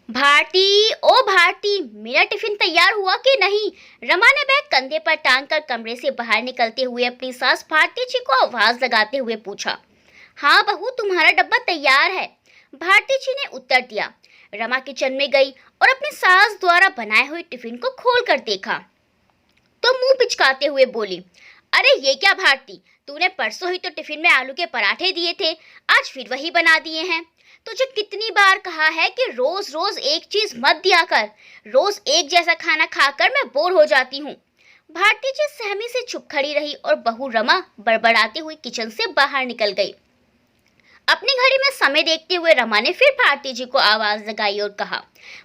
भारती, ओ भारती, मेरा टिफिन तैयार हुआ कि नहीं? रमा ने बैग कंधे पर टांग कर कमरे से बाहर निकलते हुए अपनी सास भारती जी को आवाज लगाते हुए पूछा। हाँ बहू, तुम्हारा डब्बा तैयार है, भारती जी ने उत्तर दिया। रमा किचन में गई और अपनी सास द्वारा बनाए हुए टिफिन को खोल कर देखा तो मुंह पिचकाते हुए बोली, अरे ये क्या भारती, तूने परसों ही तो टिफिन में आलू के पराठे दिए थे, आज फिर वही बना दिए हैं। तुझे कितनी बार कहा है कि रोज रोज एक चीज मत दिया कर, रोज एक जैसा खाना खाकर मैं बोर हो जाती हूँ। भारती जी सहमी से चुप खड़ी रही और बहू रमा बड़बड़ाती हुई किचन से बाहर निकल गई। अपनी घड़ी में समय देखते हुए रमा ने फिर भारती जी को आवाज लगाई और कहा,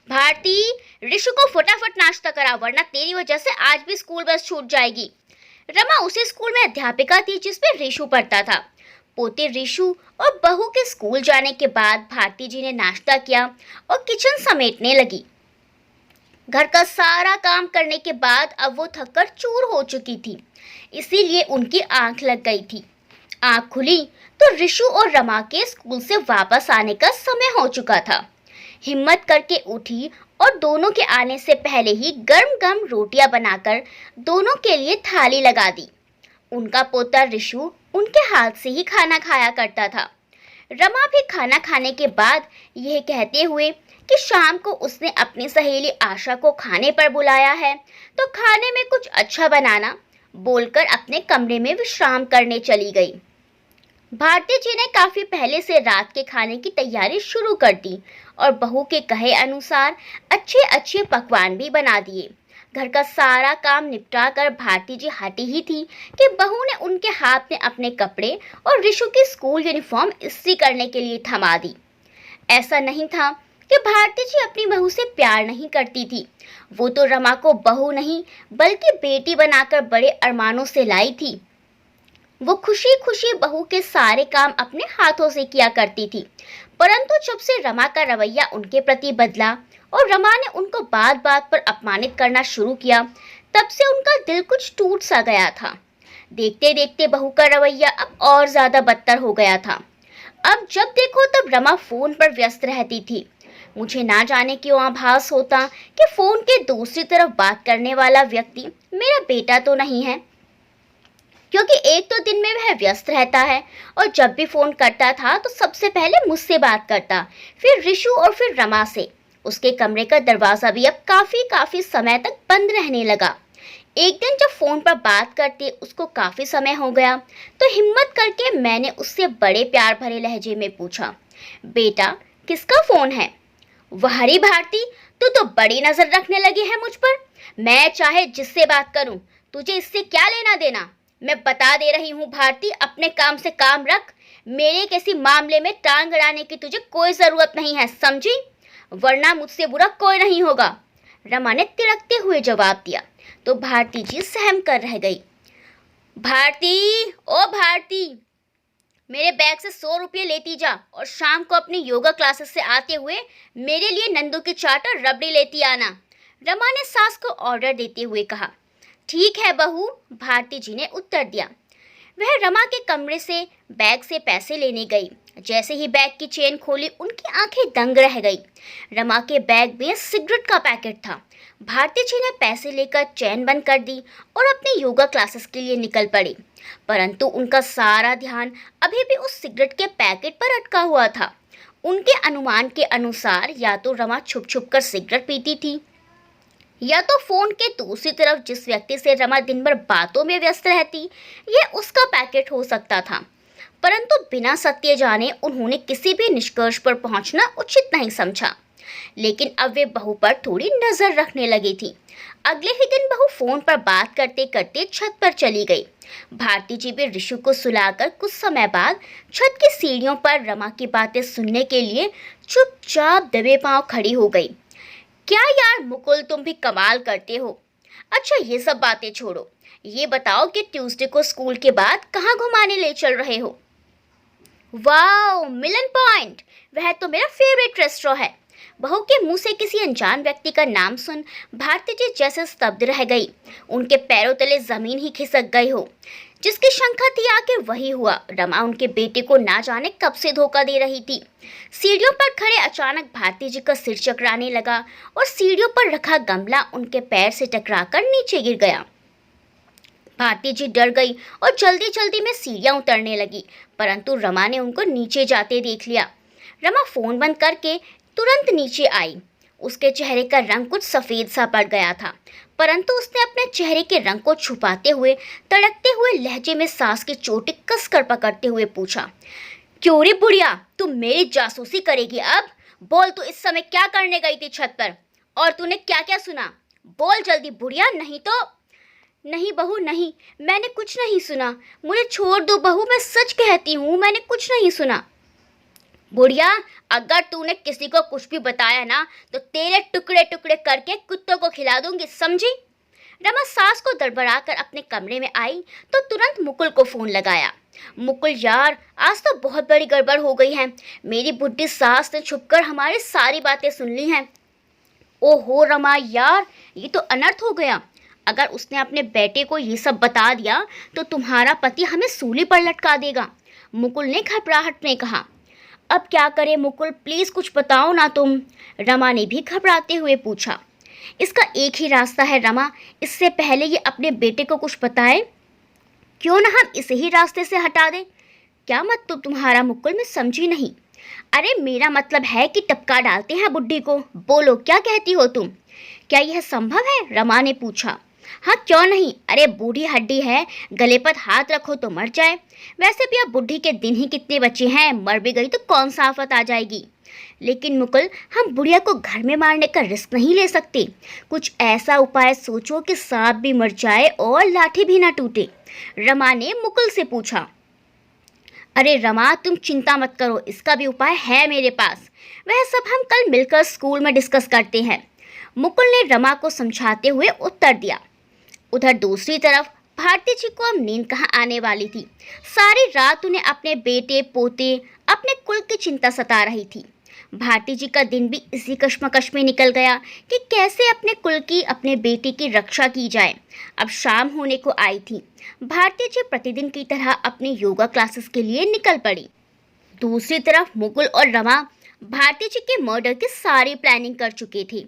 भारती, ऋषु को फटाफट नाश्ता करा, वरना तेरी वजह से आज भी स्कूल बस छूट जाएगी। रमा उसी स्कूल में अध्यापिका थी जिसमें ऋषु पढ़ता था। पोते ऋषु और बहू के स्कूल जाने के बाद भारती जी ने नाश्ता किया और किचन समेटने लगी। घर का सारा काम करने के बाद अब वो थककर चूर हो चुकी थी, इसीलिए उनकी आंख लग गई थी। आंख खुली तो ऋषु और रमा के स्कूल से वापस आने का समय हो चुका था। हिम्मत करके उठी और दोनों के आने से पहले ही गर्म गर्म रोटियां बनाकर दोनों के लिए थाली लगा दी। उनका पोता ऋषु उनके हाथ से ही खाना खाया करता था। रमा भी खाना खाने के बाद यह कहते हुए कि शाम को उसने अपनी सहेली आशा को खाने पर बुलाया है तो खाने में कुछ अच्छा बनाना, बोलकर अपने कमरे में विश्राम करने चली गई। भारती जी ने काफी पहले से रात के खाने की तैयारी शुरू कर दी और बहू के कहे अनुसार अच्छे अच्छे पकवान भी बना दिए। घर का सारा काम निपटा कर भारती जी हटी ही थी कि बहू ने उनके हाथ में अपने कपड़े और ऋषु की स्कूल यूनिफॉर्म इस्त्री करने के लिए थमा दी। ऐसा नहीं था कि भारती जी अपनी बहू से प्यार नहीं करती थी, वो तो रमा को बहू नहीं बल्कि बेटी बनाकर बड़े अरमानों से लाई थी। वो खुशी खुशी बहू के सारे काम अपने हाथों से किया करती थी, परंतु जब से रमा का रवैया उनके प्रति बदला और रमा ने उनको बात बात पर अपमानित करना शुरू किया, तब से उनका दिल कुछ टूट सा गया था। देखते देखते बहू का रवैया अब और ज्यादा बदतर हो गया था। अब जब देखो तब रमा फोन पर व्यस्त रहती थी। मुझे ना जाने क्यों आभास होता कि फोन के दूसरी तरफ बात करने वाला व्यक्ति मेरा बेटा तो नहीं है, क्योंकि एक तो दिन में वह व्यस्त रहता है और जब भी फोन करता था तो सबसे पहले मुझसे बात करता, फिर ऋषु और फिर रमा से। उसके कमरे का दरवाजा भी अब काफी समय तक बंद रहने लगा। एक दिन जब फोन पर बात करते उसको काफी समय हो गया तो हिम्मत करके मैंने उससे बड़े प्यार भरे लहजे में पूछा, बेटा किसका फोन है? वहरी भारती, तू तो बड़ी नजर रखने लगी है मुझ पर। मैं चाहे जिससे बात करूं, तुझे इससे क्या लेना देना? मैं बता दे रही हूँ भारती, अपने काम से काम रख। मेरे किसी मामले में टांग अड़ाने की तुझे कोई जरूरत नहीं है, समझी? वरना मुझसे बुरा कोई नहीं होगा, रमा ने तिड़कते हुए जवाब दिया तो भारती जी सहम कर रह गई। भारती, ओ भारती, मेरे बैग से 100 रुपये लेती जा और शाम को अपनी योगा क्लासेस से आते हुए मेरे लिए नंदू की चाट और रबड़ी लेती आना, रमा ने सास को ऑर्डर देते हुए कहा। ठीक है बहू, भारती जी ने उत्तर दिया। वह रमा के कमरे से बैग से पैसे लेने गई। जैसे ही बैग की चेन खोली उनकी आंखें दंग रह गई। रमा के बैग में सिगरेट का पैकेट था। भारती जी ने पैसे लेकर चेन बंद कर दी और अपने योगा क्लासेस के लिए निकल पड़ी, परंतु उनका सारा ध्यान अभी भी उस सिगरेट के पैकेट पर अटका हुआ था। उनके अनुमान के अनुसार या तो रमा छुप छुप कर सिगरेट पीती थी या तो फोन के दूसरी तरफ जिस व्यक्ति से रमा दिन भर बातों में व्यस्त रहती, यह उसका पैकेट हो सकता था। परंतु बिना सत्य जाने उन्होंने किसी भी निष्कर्ष पर पहुंचना उचित नहीं समझा। लेकिन अब वे बहू पर थोड़ी नजर रखने लगी थी। अगले ही दिन बहू फोन पर बात करते करते छत पर चली गई। भारती जी भी ऋषु को सुलाकर कुछ समय बाद छत की सीढ़ियों पर रमा की बातें सुनने के लिए चुपचाप दबे पांव खड़ी हो गई। क्या यार मुकुल, तुम भी कमाल करते हो। अच्छा ये सब बातें छोड़ो, ये बताओ कि ट्यूसडे को स्कूल के बाद कहाँ घुमाने ले चल रहे हो? वाओ, मिलन पॉइंट, वह तो मेरा फेवरेट रेस्टोरेंट है। बहू के मुंह से किसी अनजान व्यक्ति का नाम सुन भारती जी जैसे स्तब्ध रह गई। उनके पैरों तले जमीन ही खिसक गई हो। जिसकी शंका थी आखिर वही हुआ। रमा उनके बेटे को ना जाने कब से धोखा दे रही थी। सीढ़ियों पर खड़े अचानक भारती जी का सिर चकराने लगा और सीढ़ियों पर रखा गमला उनके पैर से टकराकर नीचे गिर गया। भारती जी डर गई और जल्दी जल्दी में सीढ़ियां उतरने लगी, परंतु रमा ने उनको नीचे जाते देख लिया। रमा फोन बंद करके तुरंत नीचे आई। उसके चेहरे का रंग कुछ सफेद सा पड़ गया था, परंतु उसने अपने चेहरे के रंग को छुपाते हुए तड़कते हुए लहजे में सांस की चोटी कसकर पकड़ते हुए पूछा, क्यों रे बुढ़िया, तुम मेरी जासूसी करेगी अब? बोल, तू इस समय क्या करने गई थी छत पर, और तूने क्या क्या सुना? बोल जल्दी बुढ़िया, नहीं तो। नहीं बहू नहीं, मैंने कुछ नहीं सुना, मुझे छोड़ दो बहू, मैं सच कहती हूँ, मैंने कुछ नहीं सुना। बुढ़िया, अगर तूने किसी को कुछ भी बताया ना तो तेरे टुकड़े टुकड़े करके कुत्तों को खिला दूंगी, समझी? रमा सास को दड़बड़ाकर अपने कमरे में आई तो तुरंत मुकुल को फोन लगाया। मुकुल यार, आज तो बहुत बड़ी गड़बड़ हो गई है। मेरी बुढ़ी सास ने छुपकर हमारी सारी बातें सुन ली हैं। ओहो रमा यार, ये तो अनर्थ हो गया। अगर उसने अपने बेटे को ये सब बता दिया तो तुम्हारा पति हमें सूली पर लटका देगा, मुकुल ने घबराहट में कहा। अब क्या करें मुकुल, प्लीज कुछ बताओ ना तुम, रमा ने भी घबराते हुए पूछा। इसका एक ही रास्ता है रमा, इससे पहले ये अपने बेटे को कुछ बताए, क्यों ना हम इसे ही रास्ते से हटा दें। क्या मतलब तुम्हारा मुकुल, मैं समझी नहीं। अरे मेरा मतलब है कि टपका डालते हैं बुड्ढी को। बोलो क्या कहती हो तुम, क्या यह संभव है? रमा ने पूछा। हाँ क्यों नहीं, अरे बूढ़ी हड्डी है, गले पर हाथ रखो तो मर जाए। वैसे भी अब बुढ़ी के दिन ही कितने बचे हैं, मर भी गई तो कौन सा आफत आ जाएगी। लेकिन मुकुल, हम बुढ़िया को घर में मारने का रिस्क नहीं ले सकते। कुछ ऐसा उपाय सोचो कि सांप भी मर जाए और लाठी भी ना टूटे, रमा ने मुकुल से पूछा। अरे रमा तुम चिंता मत करो, इसका भी उपाय है मेरे पास। वह सब हम कल मिलकर स्कूल में डिस्कस करते हैं, मुकुल ने रमा को समझाते हुए उत्तर दिया। उधर दूसरी तरफ भारती जी को अब नींद कहाँ आने वाली थी। सारी रात उन्हें अपने बेटे पोते, अपने कुल की चिंता सता रही थी। भारती जी का दिन भी इसी कश्मकश में निकल गया कि कैसे अपने कुल की, अपने बेटे की रक्षा की जाए। अब शाम होने को आई थी। भारती जी प्रतिदिन की तरह अपने योगा क्लासेस के लिए निकल पड़ी। दूसरी तरफ मुकुल और रमा भारती जी के मर्डर की सारी प्लानिंग कर चुके थे।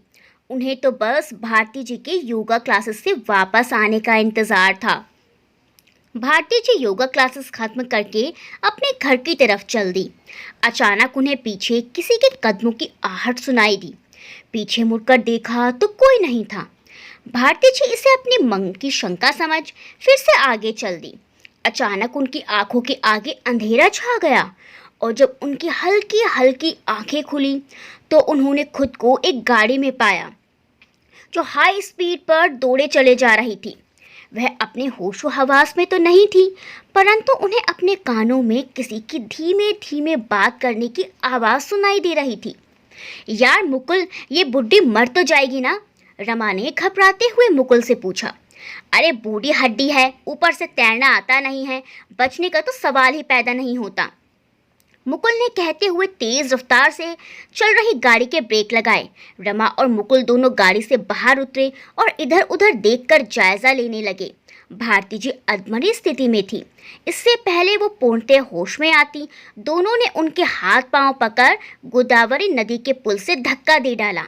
उन्हें तो बस भारती जी के योगा क्लासेस से वापस आने का इंतजार था। भारती जी योगा क्लासेस खत्म करके अपने घर की तरफ चल दी। अचानक उन्हें पीछे किसी के कदमों की आहट सुनाई दी। पीछे मुड़कर देखा तो कोई नहीं था। भारती जी इसे अपनी मन की शंका समझ फिर से आगे चल दी। अचानक उनकी आंखों के आगे अंधेरा छा गया और जब उनकी हल्की हल्की आंखें खुली तो उन्होंने खुद को एक गाड़ी में पाया जो हाई स्पीड पर दौड़े चले जा रही थी। वह अपने होशो हवास में तो नहीं थी, परंतु उन्हें अपने कानों में किसी की धीमे धीमे बात करने की आवाज़ सुनाई दे रही थी। यार मुकुल, ये बुढ़ी मर तो जाएगी ना, रमा ने घबराते हुए मुकुल से पूछा। अरे बूढ़ी हड्डी है, ऊपर से तैरना आता नहीं है, बचने का तो सवाल ही पैदा नहीं होता, मुकुल ने कहते हुए तेज रफ्तार से चल रही गाड़ी के ब्रेक लगाए। रमा और मुकुल दोनों गाड़ी से बाहर उतरे और इधर उधर देखकर जायजा लेने लगे। भारती जी अधमरी स्थिति में थी। इससे पहले वो पूर्णतः होश में आती, दोनों ने उनके हाथ पांव पकड़ गोदावरी नदी के पुल से धक्का दे डाला।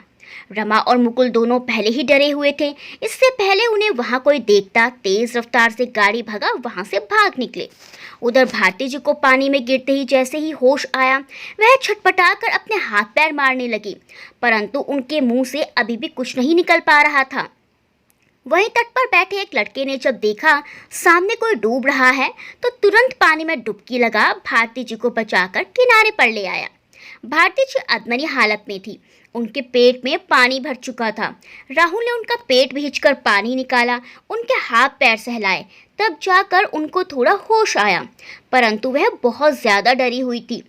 रमा और मुकुल दोनों पहले ही डरे हुए थे। इससे पहले उन्हें वहां कोई देखता तेज रफ्तार से गाड़ी भगा वहां से भाग निकले। उधर भारती जी को पानी में गिरते ही जैसे ही होश आया, वह छटपटाकर अपने हाथ पैर मारने लगी, परंतु उनके मुंह से अभी भी कुछ नहीं निकल पा रहा था। वहीं तट पर बैठे एक लड़के ने जब देखा सामने कोई डूब रहा है तो तुरंत पानी में डुबकी लगा भारती जी को बचाकर किनारे पर ले आया। भारती जी अधमरी हालत में थी, उनके पेट में पानी भर चुका था। राहुल ने उनका पेट भींचकर पानी निकाला, उनके हाथ पैर सहलाए, तब जाकर उनको थोड़ा होश आया, परंतु वह बहुत ज़्यादा डरी हुई थी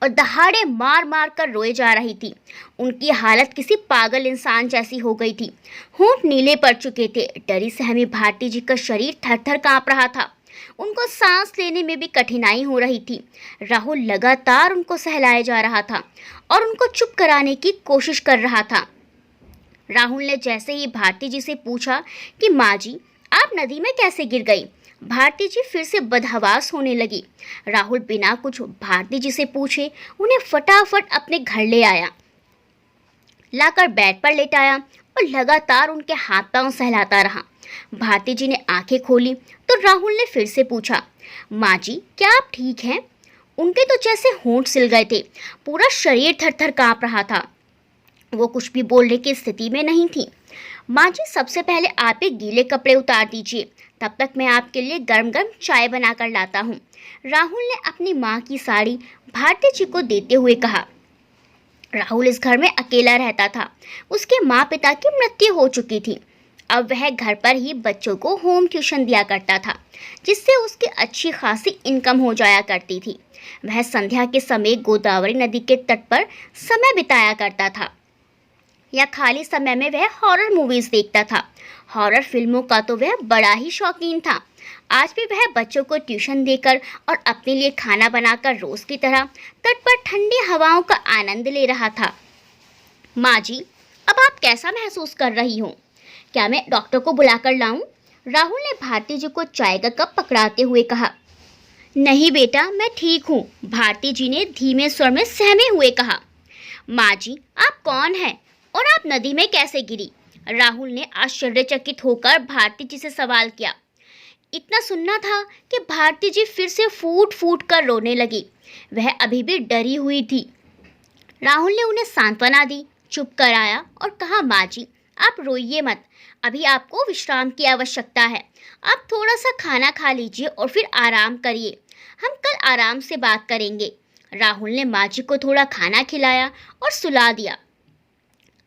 और दहाड़े मार मार कर रोए जा रही थी। उनकी हालत किसी पागल इंसान जैसी हो गई थी। होंठ नीले पड़ चुके थे। डरी सहमी भारती जी का शरीर थर थर काँप रहा था। उनको सांस लेने में भी कठिनाई हो रही थी। राहुल लगातार उनको सहलाया जा रहा था और उनको चुप कराने की कोशिश कर रहा था। राहुल ने जैसे ही भारती जी से पूछा कि माँ जी, आप नदी में कैसे गिर गई, भारती जी फिर से बदहवास होने लगी। राहुल बिना कुछ भारती जी से पूछे उन्हें फटाफट अपने घर ले आया, लाकर बेड पर लेटाया और लगातार उनके हाथ पांव सहलाता रहा। भारती जी ने आंखें खोली तो राहुल ने फिर से पूछा, माँ जी क्या आप ठीक हैं? उनके तो जैसे होंठ सिल गए थे, पूरा शरीर थर थर कांप रहा था। वो कुछ भी बोलने की स्थिति में नहीं थी। माँ जी सबसे पहले आप ये गीले कपड़े उतार दीजिए, तब तक मैं आपके लिए गर्म गर्म चाय बनाकर लाता हूँ। राहुल ने अपनी माँ की साड़ी भारती जी को देते हुए कहा। राहुल इस घर में अकेला रहता था। उसके माँ पिता की मृत्यु हो चुकी थी। अब वह घर पर ही बच्चों को होम ट्यूशन दिया करता था, जिससे उसकी अच्छी खासी इनकम हो जाया करती थी। वह संध्या के समय गोदावरी नदी के तट पर समय बिताया करता था, या खाली समय में वह हॉरर मूवीज देखता था। हॉरर फिल्मों का तो वह बड़ा ही शौकीन था। आज भी वह बच्चों को ट्यूशन देकर और अपने लिए खाना बनाकर रोज की तरह तट पर ठंडी हवाओं का आनंद ले रहा था। माँ जी, अब आप कैसा महसूस कर रही हो? क्या मैं डॉक्टर को बुलाकर लाऊं? राहुल ने भारती जी को चाय का कप पकड़ाते हुए कहा। नहीं बेटा, मैं ठीक हूँ, भारती जी ने धीमे स्वर में सहमे हुए कहा। माँ जी, आप कौन हैं और आप नदी में कैसे गिरी? राहुल ने आश्चर्यचकित होकर भारती जी से सवाल किया। इतना सुनना था कि भारती जी फिर से फूट फूट कर रोने लगी। वह अभी भी डरी हुई थी। राहुल ने उन्हें सांत्वना दी, चुप कराया और कहा, माँ जी आप रोइए मत, अभी आपको विश्राम की आवश्यकता है। आप थोड़ा सा खाना खा लीजिए और फिर आराम करिए, हम कल आराम से बात करेंगे। राहुल ने माँ जी को थोड़ा खाना खिलाया और सुला दिया।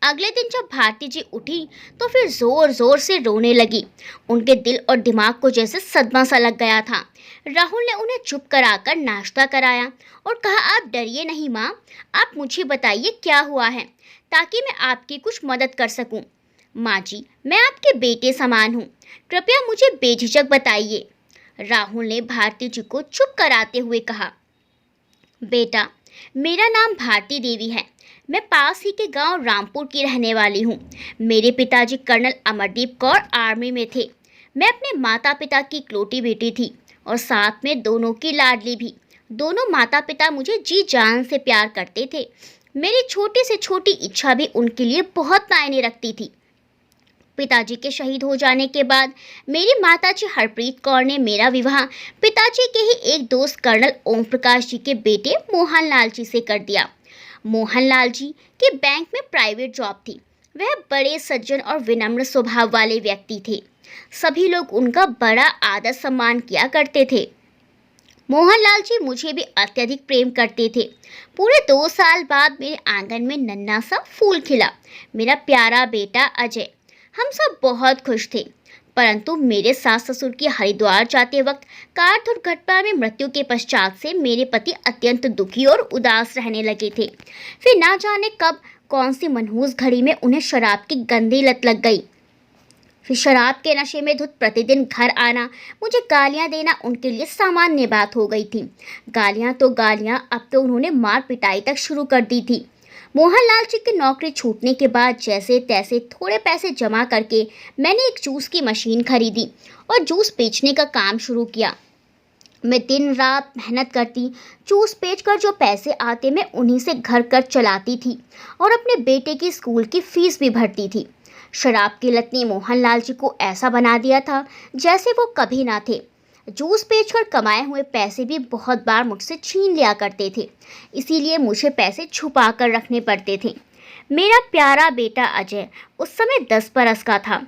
अगले दिन जब भारती जी उठी तो फिर जोर जोर से रोने लगी। उनके दिल और दिमाग को जैसे सदमा सा लग गया था। राहुल ने उन्हें चुप कराकर नाश्ता कराया और कहा, आप डरिए नहीं माँ, आप मुझे बताइए क्या हुआ है, ताकि मैं आपकी कुछ मदद कर सकूं। माँ जी, मैं आपके बेटे समान हूँ, कृपया मुझे बेझिझक बताइए। राहुल ने भारती जी को चुप कराते हुए कहा। बेटा, मेरा नाम भारती देवी है, मैं पास ही के गांव रामपुर की रहने वाली हूँ। मेरे पिताजी कर्नल अमरदीप कौर आर्मी में थे। मैं अपने माता पिता की इकलौती बेटी थी और साथ में दोनों की लाडली भी। दोनों माता पिता मुझे जी जान से प्यार करते थे। मेरी छोटी से छोटी इच्छा भी उनके लिए बहुत मायने रखती थी। पिताजी के शहीद हो जाने के बाद मेरी माताजी हरप्रीत कौर ने मेरा विवाह पिताजी के ही एक दोस्त कर्नल ओम प्रकाश जी के बेटे मोहन लाल जी से कर दिया। मोहन लाल जी के बैंक में प्राइवेट जॉब थी। वह बड़े सज्जन और विनम्र स्वभाव वाले व्यक्ति थे। सभी लोग उनका बड़ा आदर सम्मान किया करते थे। मोहनलाल जी मुझे भी अत्यधिक प्रेम करते थे। पूरे 2 साल बाद मेरे आंगन में नन्हा सा फूल खिला, मेरा प्यारा बेटा अजय। हम सब बहुत खुश थे, परंतु मेरे सास ससुर की हरिद्वार जाते वक्त कार दुर्घटना में मृत्यु के पश्चात से मेरे पति अत्यंत दुखी और उदास रहने लगे थे। फिर ना जाने कब कौन सी मनहूस घड़ी में उन्हें शराब की गंदी लत लग गई। फिर शराब के नशे में धुत प्रतिदिन घर आना, मुझे गालियां देना उनके लिए सामान्य बात हो गई थी। गालियां तो गालियां, अब तो उन्होंने मार पिटाई तक शुरू कर दी थी। मोहनलाल जी की नौकरी छूटने के बाद जैसे तैसे थोड़े पैसे जमा करके मैंने एक जूस की मशीन खरीदी और जूस बेचने का काम शुरू किया। मैं दिन रात मेहनत करती, जूस बेचकर जो पैसे आते मैं उन्हीं से घर खर्च चलाती थी और अपने बेटे की स्कूल की फीस भी भरती थी। शराब की लत ने मोहनलाल जी को ऐसा बना दिया था जैसे वो कभी ना थे। जूस बेचकर कमाए हुए पैसे भी बहुत बार मुझसे छीन लिया करते थे, इसीलिए मुझे पैसे छुपा कर रखने पड़ते थे। मेरा प्यारा बेटा अजय उस समय 10 बरस का था।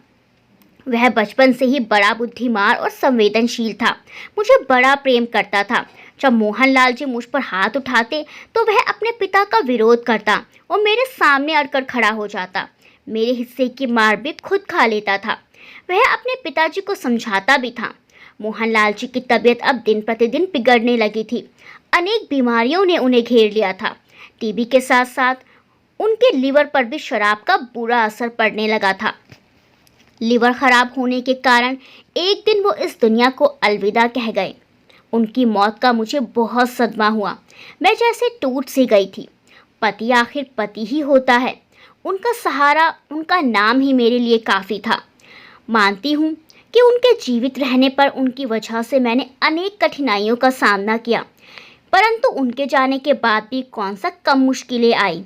वह बचपन से ही बड़ा बुद्धिमान और संवेदनशील था, मुझे बड़ा प्रेम करता था। जब मोहनलाल जी मुझ पर हाथ उठाते तो वह अपने पिता का विरोध करता और मेरे सामने अड़कर खड़ा हो जाता। मेरे हिस्से की मार भी खुद खा लेता था। वह अपने पिताजी को समझाता भी था। मोहनलाल जी की तबीयत अब दिन प्रतिदिन बिगड़ने लगी थी। अनेक बीमारियों ने उन्हें घेर लिया था। टीबी के साथ साथ उनके लिवर पर भी शराब का बुरा असर पड़ने लगा था। लिवर खराब होने के कारण एक दिन वो इस दुनिया को अलविदा कह गए। उनकी मौत का मुझे बहुत सदमा हुआ। मैं जैसे टूट सी गई थी। पति आखिर पति ही होता है, उनका सहारा, उनका नाम ही मेरे लिए काफ़ी था। मानती हूँ कि उनके जीवित रहने पर उनकी वजह से मैंने अनेक कठिनाइयों का सामना किया, परंतु उनके जाने के बाद भी कौन सा कम मुश्किलें आई।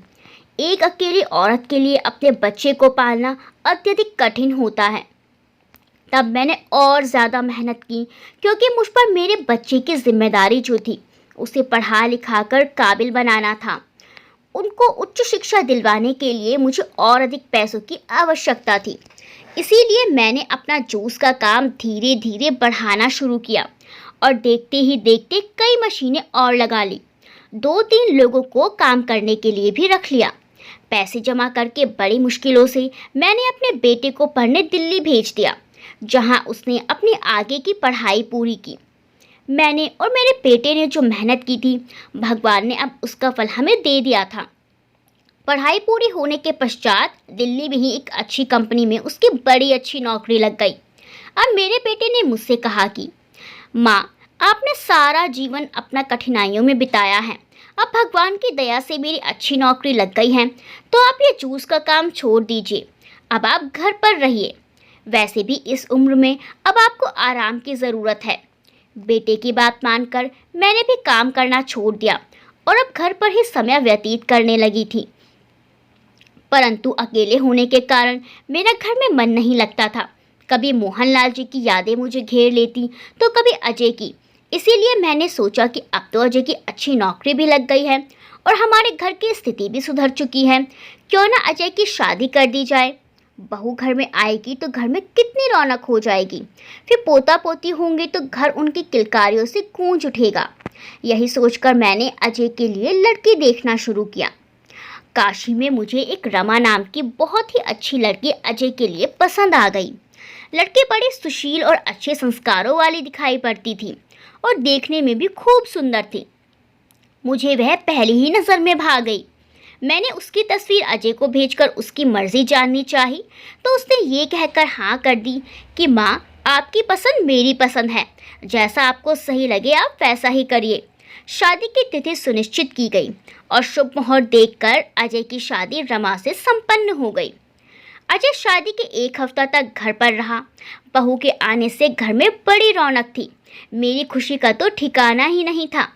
एक अकेली औरत के लिए अपने बच्चे को पालना अत्यधिक कठिन होता है। तब मैंने और ज़्यादा मेहनत की, क्योंकि मुझ पर मेरे बच्चे की जिम्मेदारी जो थी उसे पढ़ा लिखा कर काबिल बनाना था। उनको उच्च शिक्षा दिलवाने के लिए मुझे और अधिक पैसों की आवश्यकता थी। इसीलिए मैंने अपना जूस का काम धीरे धीरे बढ़ाना शुरू किया और देखते ही देखते कई मशीनें और लगा ली। 2-3 लोगों को काम करने के लिए भी रख लिया। पैसे जमा करके बड़ी मुश्किलों से मैंने अपने बेटे को पढ़ने दिल्ली भेज दिया, जहां उसने अपनी आगे की पढ़ाई पूरी की। मैंने और मेरे बेटे ने जो मेहनत की थी, भगवान ने अब उसका फल हमें दे दिया था। पढ़ाई पूरी होने के पश्चात दिल्ली में ही एक अच्छी कंपनी में उसकी बड़ी अच्छी नौकरी लग गई। अब मेरे बेटे ने मुझसे कहा कि माँ, आपने सारा जीवन अपना कठिनाइयों में बिताया है, अब भगवान की दया से मेरी अच्छी नौकरी लग गई है, तो आप ये जूस का काम छोड़ दीजिए, अब आप घर पर रहिए। वैसे भी इस उम्र में अब आपको आराम की ज़रूरत है। बेटे की बात मानकर मैंने भी काम करना छोड़ दिया और अब घर पर ही समय व्यतीत करने लगी थी। परंतु अकेले होने के कारण मेरा घर में मन नहीं लगता था। कभी मोहनलाल जी की यादें मुझे घेर लेती तो कभी अजय की। इसीलिए मैंने सोचा कि अब तो अजय की अच्छी नौकरी भी लग गई है और हमारे घर की स्थिति भी सुधर चुकी है, क्यों ना अजय की शादी कर दी जाए। बहू घर में आएगी तो घर में कितनी रौनक हो जाएगी, फिर पोता पोती होंगे तो घर उनकी किलकारियों से गूंज उठेगा। यही सोचकर मैंने अजय के लिए लड़की देखना शुरू किया। काशी में मुझे एक रमा नाम की बहुत ही अच्छी लड़की अजय के लिए पसंद आ गई। लड़की बड़ी सुशील और अच्छे संस्कारों वाली दिखाई पड़ती थी और देखने में भी खूब सुंदर थी। मुझे वह पहली ही नज़र में भा गई। मैंने उसकी तस्वीर अजय को भेजकर उसकी मर्जी जाननी चाही, तो उसने ये कहकर हाँ कर दी कि माँ, आपकी पसंद मेरी पसंद है, जैसा आपको सही लगे आप वैसा ही करिए। शादी की तिथि सुनिश्चित की गई और शुभ मुहूर्त देखकर अजय की शादी रमा से संपन्न हो गई। अजय शादी के 1 हफ्ता तक घर पर रहा। बहू के आने से घर में बड़ी रौनक थी। मेरी खुशी का तो ठिकाना ही नहीं था।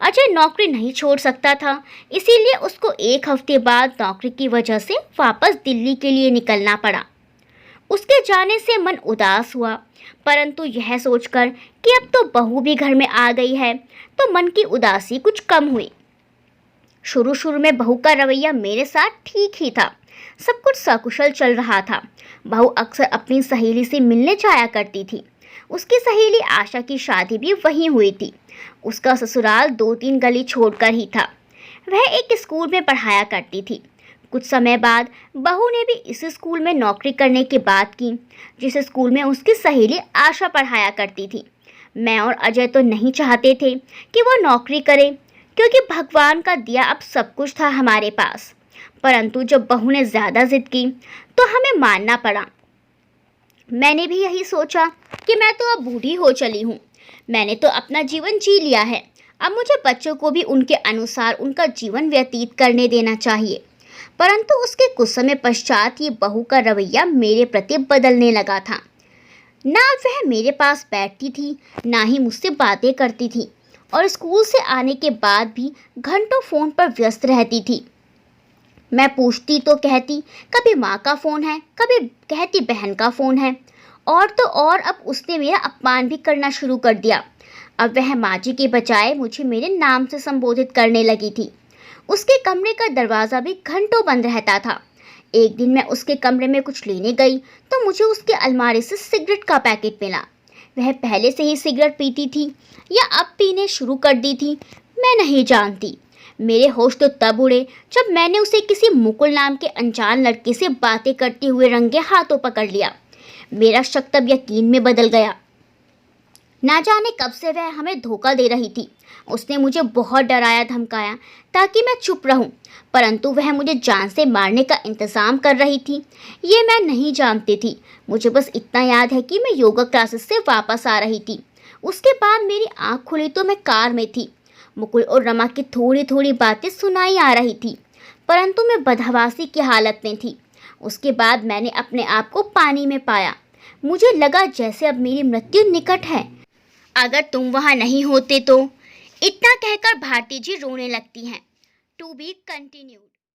अजय नौकरी नहीं छोड़ सकता था, इसीलिए उसको 1 हफ्ते बाद नौकरी की वजह से वापस दिल्ली के लिए निकलना पड़ा। उसके जाने से मन उदास हुआ, परंतु यह सोचकर कि अब तो बहू भी घर में आ गई है, तो मन की उदासी कुछ कम हुई। शुरू शुरू में बहू का रवैया मेरे साथ ठीक ही था, सब कुछ सकुशल चल रहा था। बहू अक्सर अपनी सहेली से मिलने जाया करती थी। उसकी सहेली आशा की शादी भी वहीं हुई थी। उसका ससुराल 2-3 गली छोड़कर ही था। वह एक स्कूल में पढ़ाया करती थी। कुछ समय बाद बहू ने भी इस स्कूल में नौकरी करने की बात की, जिस स्कूल में उसकी सहेली आशा पढ़ाया करती थी। मैं और अजय तो नहीं चाहते थे कि वो नौकरी करे, क्योंकि भगवान का दिया अब सब कुछ था हमारे पास। परंतु जब बहू ने ज़्यादा जिद की तो हमें मानना पड़ा। मैंने भी यही सोचा कि मैं तो अब बूढ़ी हो चली हूँ, मैंने तो अपना जीवन जी लिया है, अब मुझे बच्चों को भी उनके अनुसार उनका जीवन व्यतीत करने देना चाहिए। परंतु उसके कुछ समय पश्चात ये बहू का रवैया मेरे प्रति बदलने लगा था। ना वह मेरे पास बैठती थी, ना ही मुझसे बातें करती थी, और स्कूल से आने के बाद भी घंटों फ़ोन पर व्यस्त रहती थी। मैं पूछती तो कहती कभी माँ का फ़ोन है, कभी कहती बहन का फ़ोन है, और तो और अब उसने मेरा अपमान भी करना शुरू कर दिया। अब वह माँ जी के बजाय मुझे मेरे नाम से संबोधित करने लगी थी। उसके कमरे का दरवाज़ा भी घंटों बंद रहता था। एक दिन मैं उसके कमरे में कुछ लेने गई तो मुझे उसके अलमारी से सिगरेट का पैकेट मिला। वह पहले से ही सिगरेट पीती थी या अब पीने शुरू कर दी थी, मैं नहीं जानती। मेरे होश तो तब उड़े जब मैंने उसे किसी मुकुल नाम के अनजान लड़के से बातें करते हुए रंगे हाथों पकड़ लिया। मेरा शक तब यकीन में बदल गया। ना जाने कब से वह हमें धोखा दे रही थी। उसने मुझे बहुत डराया धमकाया ताकि मैं चुप रहूं, परंतु वह मुझे जान से मारने का इंतज़ाम कर रही थी, ये मैं नहीं जानती थी। मुझे बस इतना याद है कि मैं योगा क्लासेस से वापस आ रही थी। उसके बाद मेरी आँख खुली तो मैं कार में थी। मुकुल और रमा की थोड़ी थोड़ी बातें सुनाई आ रही थी, परंतु मैं बदहवासी की हालत में थी। उसके बाद मैंने अपने आप को पानी में पाया। मुझे लगा जैसे अब मेरी मृत्यु निकट है। अगर तुम वहां नहीं होते तो। इतना कहकर भारती जी रोने लगती हैं। To be continued.